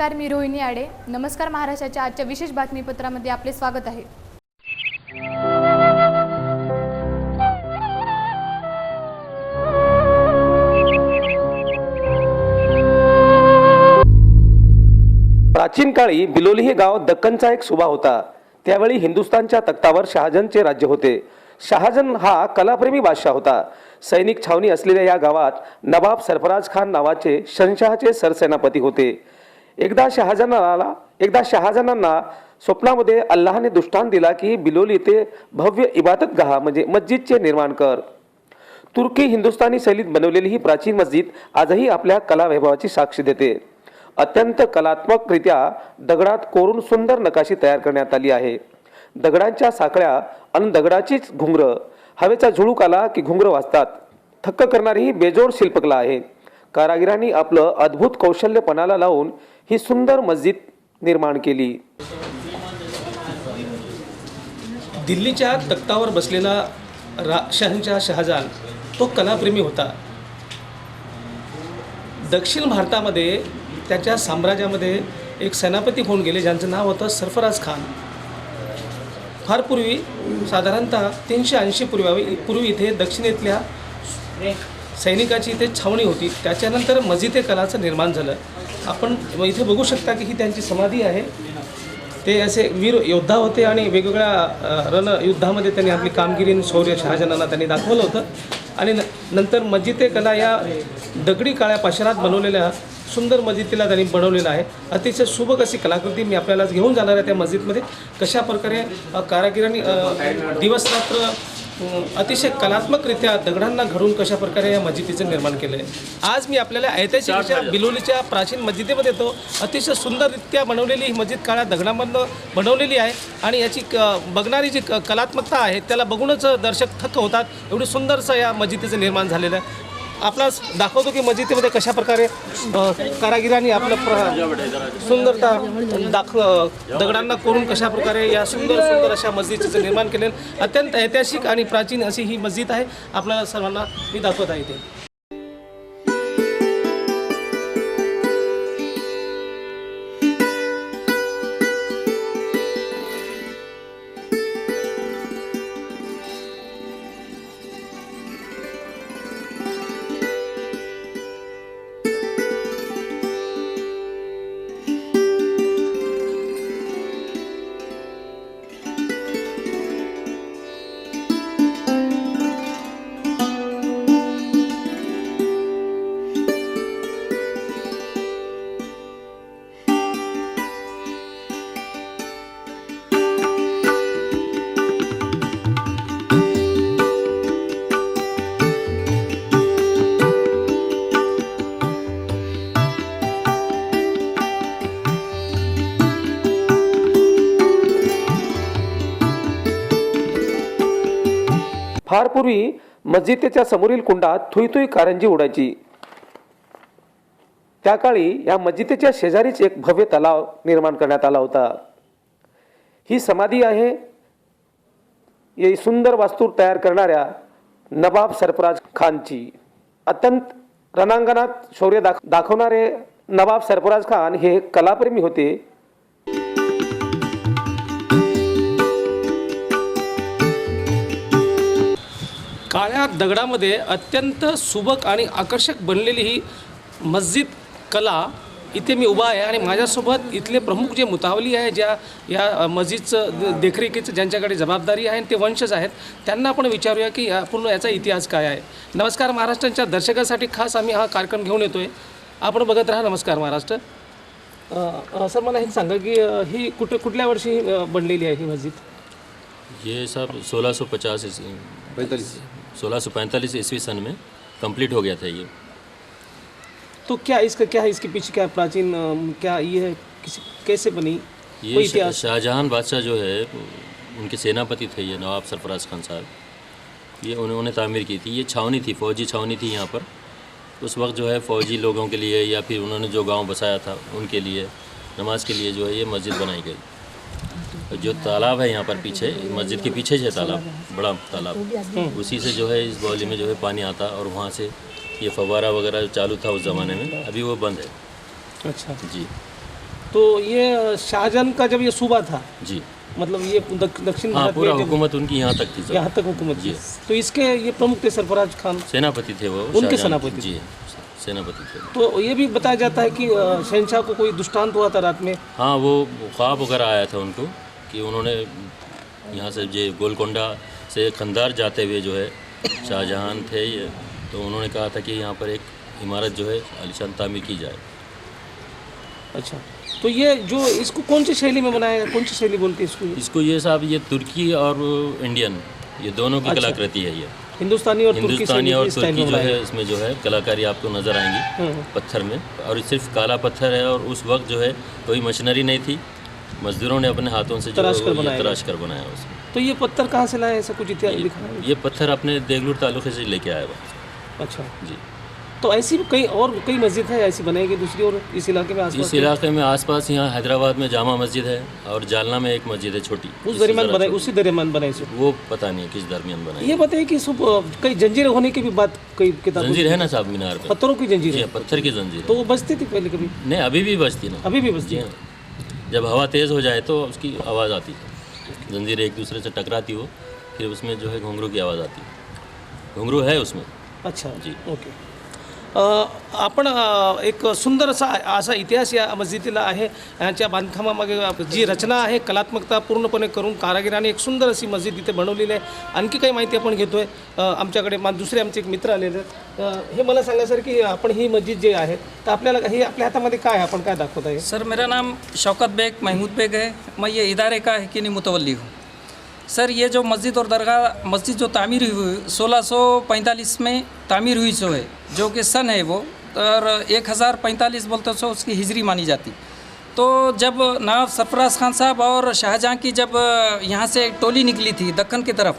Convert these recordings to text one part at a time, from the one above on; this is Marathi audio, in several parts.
नमस्कार, मी रोहिणी आडे. नमस्कार महाराष्ट्राच्या आजच्या विशेष बातमीपत्रामध्ये आपले स्वागत आहे. प्राचीन काळी बिलोली हे गाव दक्कनचा एक सुबा होता. त्यावेळी हिंदुस्थानच्या तख्तावर शहाजनचे राज्य होते. शहाजन हा कलाप्रेमी बादशाह होता. सैनिक छावणी असलेल्या या गावात नवाब सरफराज खान नावाचे शहनशाहचे सरसेनापती होते. एकदा शहाजनांना स्वप्नामध्ये अल्लाहने दृष्टांत दिला की बिलोली येथे भव्य इबादतगाह म्हणजे मस्जिदचे निर्माण कर. तुर्की हिंदुस्थानी शैलीत बनवलेली ही प्राचीन मस्जिद आजही आपल्या कला वैभवाची साक्ष देते. अत्यंत कलात्मकरित्या दगडात कोरून सुंदर नकाशी तयार करण्यात आली आहे. दगडांच्या साखळ्या आणि दगडाचीच घुंगरं, हवेचा झुळूक आला की घुंगरं वाजतात. थक्क करणारी ही बेजोड शिल्पकला आहे. कारागिरांनी आपलं अद्भुत कौशल्य पणाला लावून ही सुंदर मस्जिद निर्माण केली. दिल्लीच्या तख्तावर बसलेला शहनशाह शहाजहान तो कलाप्रेमी होता. दक्षिण भारतामध्ये त्याच्या साम्राज्यामध्ये एक सेनापती होऊन गेले ज्यांचं नाव होतं सरफराज खान. फार पूर्वी साधारणतः 380 पूर्वी इथे दक्षिणेतल्या सैनिकाची इथे छावणी होती. त्याच्यानंतर मस्जिद कलाचं निर्माण झालं. आपण इथे बघू शकता की ही त्यांची समाधी आहे. ते असे वीर योद्धा होते आणि वेगवेगळ्या रणयुद्धामध्ये त्यांनी आपली कामगिरी आणि शौर्य शहाजहानांना त्यांनी दाखवलं होतं. आणि नंतर मस्जिद कला या दगडी काळ्या पाषाणात बनवलेल्या सुंदर मस्जिदीला त्यांनी बनवलेलं आहे. अतिशय सुबक अशी कलाकृती मी आपल्याला घेऊन जाणार आहे. त्या मस्जिदमध्ये कशा प्रकारे कारागिरांनी दिवसरात्र अतिशय कलात्मकरित्या दगडांना घडून कशा प्रकारे या मस्जिदीचं निर्माण केलं आहे. आज मी आपल्याला ऐतिहासिक अशा बिलोलीच्या प्राचीन मस्जिदीमध्ये येतो. अतिशय सुंदररित्या बनवलेली ही मस्जिद काळ्या दगडांमधून बनवलेली आहे आणि याची बघणारी जी कलात्मकता आहे त्याला बघूनच दर्शक थक्क होतात. एवढी सुंदरसं या मस्जिदीचं निर्माण झालेलं आहे. आपणास दाखवतो की मस्जिदीमध्ये कशा प्रकारे कारागिरांनी आपलं सुंदरता दगडांना कोरून कशा प्रकारे या सुंदर अशा मस्जिदीचं निर्माण केलेलं अत्यंत ऐतिहासिक आणि प्राचीन अशी ही मस्जिद आहे. आपल्याला सर्वांना मी दाखवत आहे ते. फार पूर्वी मस्जिदीच्या समोरील कुंडात थुई कारंजी उडायची. त्या काळी या मस्जिदीच्या शेजारीच एक भव्य तलाव निर्माण करण्यात आला होता. ही समाधी आहे ही सुंदर वास्तू तयार करणाऱ्या नवाब सरफराज खानची. अत्यंत रणांगणात शौर्य दाखवणारे नवाब सरफराज खान हे कलाप्रेमी होते. काळ्या दगडामध्ये अत्यंत सुबक आणि आकर्षक बनलेली ही मस्जिद कला इथे मी उभा आहे आणि माझ्यासोबत इथले प्रमुख जे मुतावली आहे ज्या या मस्जिदचं देखरेखीचं ज्यांच्याकडे जबाबदारी आहे ते वंशज आहेत त्यांना आपण विचारूया की पूर्ण याचा इतिहास काय आहे. नमस्कार महाराष्ट्राच्या दर्शकांसाठी खास आम्ही हा कार्यक्रम घेऊन येतो आहे. आपण बघत राहा नमस्कार महाराष्ट्र. सर मला हे सांगा की ही कुठल्या वर्षी बनलेली आहे ही मस्जिद? ये सब 1645 ईस्वी सन में कंप्लीट हो गया था ये. तो क्या इसके पीछे क्या प्राचीन क्या ये है कैसे बनी? ये शाहजहां बादशाह जो है उनके सेनापति थे ये नवाब सरफराज खान साहब. ये उन्होंने तामीर की थी. ये छावनी थी, फौजी छावनी थी यहाँ पर. उस वक्त जो है फौजी लोगों के लिए या फिर उन्होंने जो गांव बसाया था उनके लिए नमाज के लिए जो है ये मस्जिद बनाई गई. जो तालाब है यहाँ पर पीछे मस्जिद के पीछे है तालाब, बड़ा तालाब, उसी से जो है इस बौली में जो है पानी आता और वहाँ से ये फव्वारा वगैरह चालू था उस ज़माने में, अभी वो बंद है. अच्छा जी. तो ये शाहजहां का जब ये सूबा था, जी मतलब ये दक्षिण हाँ, भारत पूरा में जब हुकूमत उनकी यहाँ तक थी सर। यहाँ तक हुकूमत थी, जी। तो इसके ये प्रमुख थे सरफराज खान, सेनापति थे वो, उनके शाहजहां। सेनापति जी सेनापति थे। तो ये भी बताया जाता है कि शहनशाह को कोई दुष्टांत हुआ था रात में। हाँ, वो ख्वाब वगैरह आया था उनको कि उन्होंने यहाँ से जो गोलकोंडा से खंदार जाते हुए जो है शाहजहां थे ये, तो उन्होंने कहा था कि यहाँ पर एक इमारत जो है आलीशान तामीर की जाए। अच्छा, तो ये जो इसको कौन सी शैली में बनाया गया, कौन सी शैली बोलती है इसको? इसको ये साहब ये तुर्की और इंडियन ये दोनों की कलाकृति है। ये हिंदुस्तानी और तुर्की हिंदुस्तानी और स्टाइल तुर्की में जो बनाया है इसमें जो है कलाकारी आपको नज़र आएंगी पत्थर में, और ये सिर्फ काला पत्थर है। और उस वक्त जो है कोई मशीनरी नहीं थी, मजदूरों ने अपने हाथों से जो तराश कर है बनाया। तराश कर बनाया उसमें। तो ये पत्थर कहाँ से लाए, ऐसा कुछ इतिहास लिखा है? ये पत्थर अपने देगलूर तालुके से लेके आया हुआ। अच्छा, जी। तो ऐसी भी कई मस्जिद है ऐसी बनाई गई दूसरी और इस इलाके में आसपास? इस इलाके में आसपास यहाँ हैदराबाद में जामा मस्जिद है और जालना में एक मस्जिद है छोटी। उस दरमियान बनाई, उसी दरमियान बनाई से? वो पता नहीं किस दरमियान बनाई। ये बताइए कि कई जंजीरें होने की भी बात कई किताबों जंजीर है ना साहब मीनार पे, पत्थरों की जंजीर जी है, हाँ, पत्थर की जंजीर तो है। वो बजती थी पहले कभी? नहीं, अभी भी बजती ना, अभी भी बजती जी है? हाँ। जब हवा तेज़ हो जाए तो उसकी आवाज़ आती है, जंजीर एक दूसरे से टकराती हो, फिर उसमें जो है घुंघरू की आवाज़ आती है। घुंघरू है उसमें। अच्छा जी। ओके. आपण एक सुंदर असा इतिहास या मस्जिदीला आहे. यांच्या बांधकामामागे जी रचना आहे, कलात्मकता पूर्णपणे करून कारागिराने एक सुंदर अशी मस्जिद इथे बनवलेली आहे. आणखी काही माहिती आपण घेतोय. आमच्याकडे दुसरे आमचे एक मित्र आलेले आहेत. हे मला सांगा सर की आपण ही मस्जिद जे आहे तर आपल्याला हे आपल्या हातामध्ये काय आपण काय दाखवत आहे? सर मेरा नाम शौकत बेग महमूद बेग है. मैं ये इदारे का यकीनी मुतवल्ली हूँ. सर ये जो मस्जिद और दरगाह मस्जिद जो तामीर हुई 1645 में तामीर हुई सो है, जो कि सन है वो, और 1045 बोलते सो उसकी हिजरी मानी जाती. तो जब नवाब सरफराज खान साहब और शाहजहाँ की जब यहाँ से एक टोली निकली थी दक्कन की तरफ,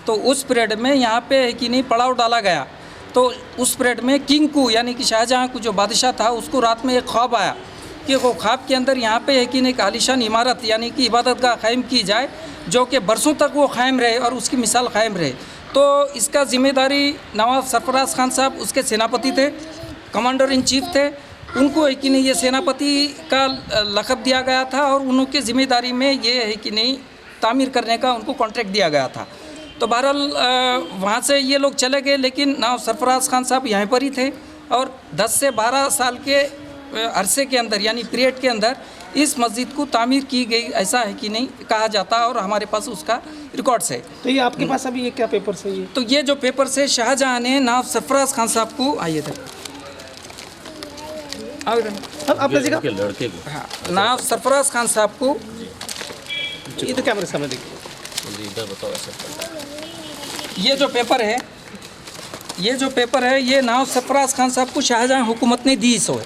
तो उस पीरियड में यहाँ पे है कि नहीं पड़ाव डाला गया. तो उस पीरियड में किंग को यानी कि शाहजहाँ को जो बादशाह था उसको रात में एक ख्वाब आया कि वो ख्वाब के अंदर यहाँ पे है कि एक आलीशान इमारत यानी कि इबादत गाह कायम की जाए, जो कि बरसों तक वो कायम रहे और उसकी मिसाल कायम रहे. तो इसका जिम्मेदारी नवाब सरफराज खान साहब उसके सेनापति थे, कमांडर इन चीफ थे. उनको है कि नहीं ये सेनापति का लक़ब दिया गया था और उनके ज़िम्मेदारी में ये है कि नहीं तामीर करने का उनको कॉन्ट्रैक्ट दिया गया था. तो बहरहाल वहाँ से ये लोग चले गए, लेकिन नवाब सरफराज खान साहब यहाँ पर ही थे और 10 से 12 साल के अरसे के अंदर यानी पीरियड के अंदर इस मस्जिद को तामीर की गई, ऐसा है कि नहीं कहा जाता और हमारे पास उसका रिकॉर्ड्स है. तो ये आपके पास अभी ये क्या पेपर्स है? ये तो ये जो पेपर्स है शाहजहाँ ने नवाब सरफराज खान साहब को, आइए थे आप लड़के के लड़के को हाँ, नवाब सरफराज खान साहब को इधर कैमरे सामने देखिए. इधर बताओ ऐसा. ये जो पेपर है, ये नवाब सरफराज खान साहब को शाहजहाँ हुकूमत ने दी सो है.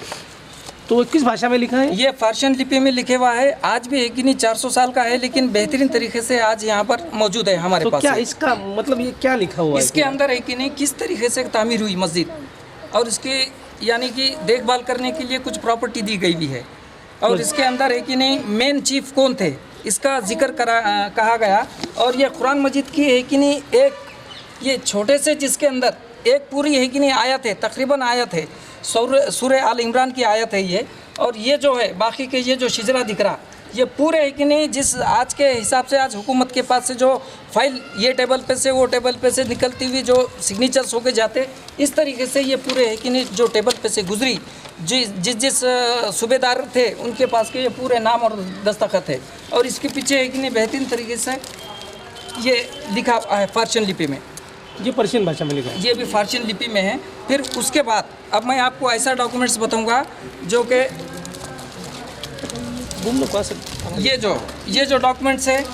तो किस भाषा में लिखा है? ये फारसी लिपि में लिखे हुआ है. आज भी एक ही नहीं 400 साल का है, लेकिन बेहतरीन तरीके से आज यहाँ पर मौजूद है हमारे तो पास. क्या इसका मतलब ये क्या लिखा हुआ है इसके अंदर है कि नहीं किस तरीके से तामीर हुई मस्जिद और इसके यानी कि देखभाल करने के लिए कुछ प्रॉपर्टी दी गई भी है. और इसके अंदर है कि नहीं मेन चीफ कौन थे इसका जिक्र कहा गया. और ये कुरान मजीद की है कि नहीं एक ये छोटे से जिसके अंदर एक पूरी है कि नहीं आयत है, तकरीबन आयत है, सूरह आल इमरान की आयत है ये. और ये जो है बाकी के ये जो शिजरा दिख रहा ये पूरे है कि नहीं जिस आज के हिसाब से आज हुकूमत के पास से जो फाइल ये टेबल पे से वो टेबल पे से निकलती हुई जो सिग्नेचर्स होके जाते, इस तरीके से ये पूरे है कि नहीं जो टेबल पे से गुजरी जिस सूबेदार थे उनके पास के ये पूरे नाम और दस्तखत है. और इसके पीछे है कि नहीं बेहतरीन तरीके से ये लिखा है फारसी लिपि में. ये पर्शियन भाषा में लिखा है? ये भी फारसी लिपि में है. फिर उसके बाद अब मैं आपको ऐसा डॉक्यूमेंट्स बताऊंगा जो कि ये जो डॉक्यूमेंट्स है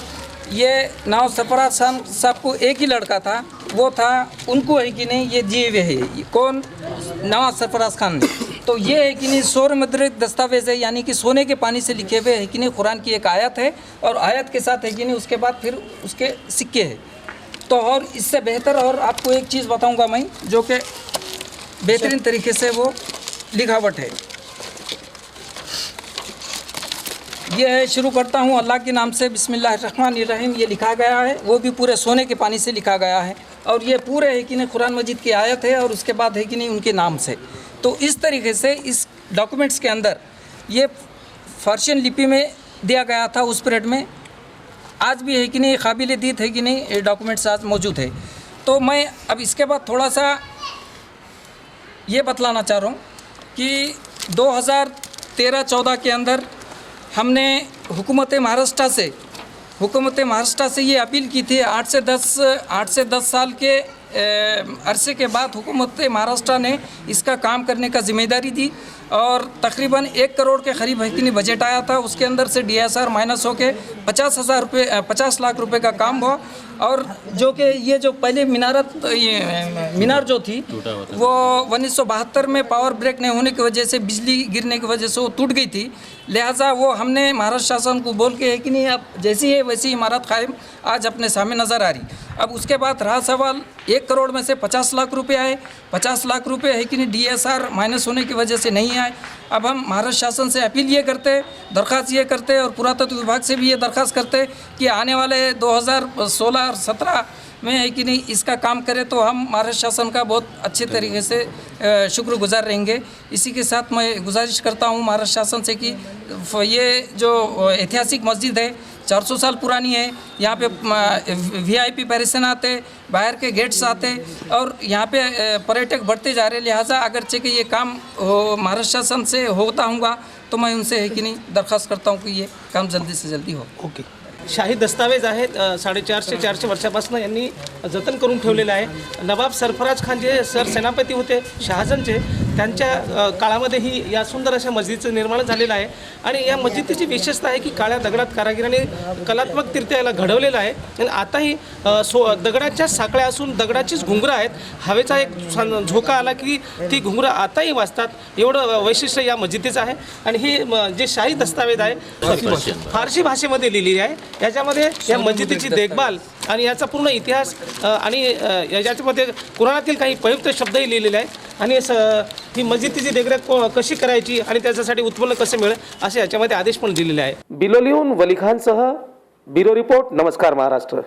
ये नवाब सरफराज खान साहब को एक ही लड़का था, वो था उनको है कि नहीं ये दिए हुए है. कौन? नवाब सरफराज खान ने. तो ये है कि नहीं सोर मुद्रित दस्तावेज़ है, यानी कि सोने के पानी से लिखे हुए है कि नहीं कुरान की एक आयत है और आयत के साथ है कि नहीं उसके बाद फिर उसके सिक्के है. तो और इससे बेहतर और आपको एक चीज़ बताऊंगा मैं जो कि बेहतरीन तरीके से वो लिखावट है. ये है, शुरू करता हूँ अल्लाह के नाम से, बिस्मिल्लाहिर्रहमानिर्रहीम. ये लिखा गया है, वो भी पूरे सोने के पानी से लिखा गया है. और ये पूरे है कि नहीं कुरान मजीद की आयत है और उसके बाद है कि नहीं उनके नाम से. तो इस तरीके से इस डॉक्यूमेंट्स के अंदर ये फारसियन लिपि में दिया गया था उस पीरियड में, आज भी है कि नहीं, काबिल दीद है कि नहीं, ये डॉक्यूमेंट्स आज मौजूद है। तो मैं अब इसके बाद थोड़ा सा ये बतलाना चाह रहा हूँ कि 2013-14 के अंदर हमने हुकूमत महाराष्ट्र से ये अपील की थी। 8 से 10 साल के अरसे के बाद हुकूमत महाराष्ट्र ने इसका काम करने का जिम्मेदारी दी और तकरीबन 1 करोड़ के करीब हकीनी बजट आया था। उसके अंदर से DSR माइनस होके 50 लाख रुपए का काम हुआ। और जो कि ये जो पहले मीनार जो थी वो 1972 में पावर ब्रेक नहीं होने की वजह से, बिजली गिरने की वजह से वो टूट गई थी। लिहाजा वो हमने महाराष्ट्र शासन को बोल के है कि नहीं, अब जैसी है वैसी इमारत कायम आज अपने सामने नज़र आ रही। अब उसके बाद रहा सवाल, 1 करोड़ में से 50 लाख रुपए आए, 50 लाख रुपए है कि नहीं DSR माइनस होने की वजह से नहीं आए। अब हम महाराष्ट्र शासन से अपील ये करते, दरख्वास्त ये करते और पुरातत्व विभाग से भी ये दरख्वास्त करते कि आने वाले 2016 और 17 में है कि नहीं इसका काम करें, तो हम महाराष्ट्र शासन का बहुत अच्छे तरीके से शुक्रगुजार रहेंगे। इसी के साथ मैं गुजारिश करता हूँ महाराष्ट्र शासन से कि ये जो ऐतिहासिक मस्जिद है 400 साल पुरानी है, यहाँ पे VIP पैरिसन आते, बाहर के गेट्स आते और यहाँ पे पर्यटक बढ़ते जा रहे। लिहाजा अगरचे कि ये काम महाराष्ट्र शासन से होता होगा तो मैं उनसे है कि नहीं दरख्वास्त करता हूँ कि ये काम जल्दी से जल्दी हो। ओके, शाही दस्तावेज आहेत 450 वर्षापासून यांनी जतन करून ठेवलेलं आहे। नवाब सरफराज खान जे सेनापती होते शहाजनचे, त्यांच्या काळामध्ये ही या सुंदर अशा मस्जिदचं निर्माण झालेलं आहे। आणि या मस्जिदीची विशेषता आहे की काळ्या दगडात कारागिराने कलात्मकरित्या याला घडवलेलं आहे। आणि आताही दगडाच्या साखळ्या असून दगडाचीच घुंगरं आहेत। हवेचा एक झोका आला की ती घुंगरं आताही वाजतात, एवढं वैशिष्ट्य या मस्जिदीचं आहे। आणि ही जे शाही दस्तावेज आहे फारसी भाषेमध्ये लिहिलेली आहे। याच्यामध्ये या मस्जिदीची देखभाल आणि याचा पूर्ण इतिहास आणि याच्यामध्ये कुराणातील काही पवित्र शब्दही लिहिलेले आहेत। आणि ही मस्जिदीची देखरेख कशी करायची आणि त्याच्यासाठी उत्पन्न कसं मिळेल असे याच्यामध्ये आदेश पण दिलेले आहे। बिलोलीहून वली खानसह ब्युरो रिपोर्ट, नमस्कार महाराष्ट्र।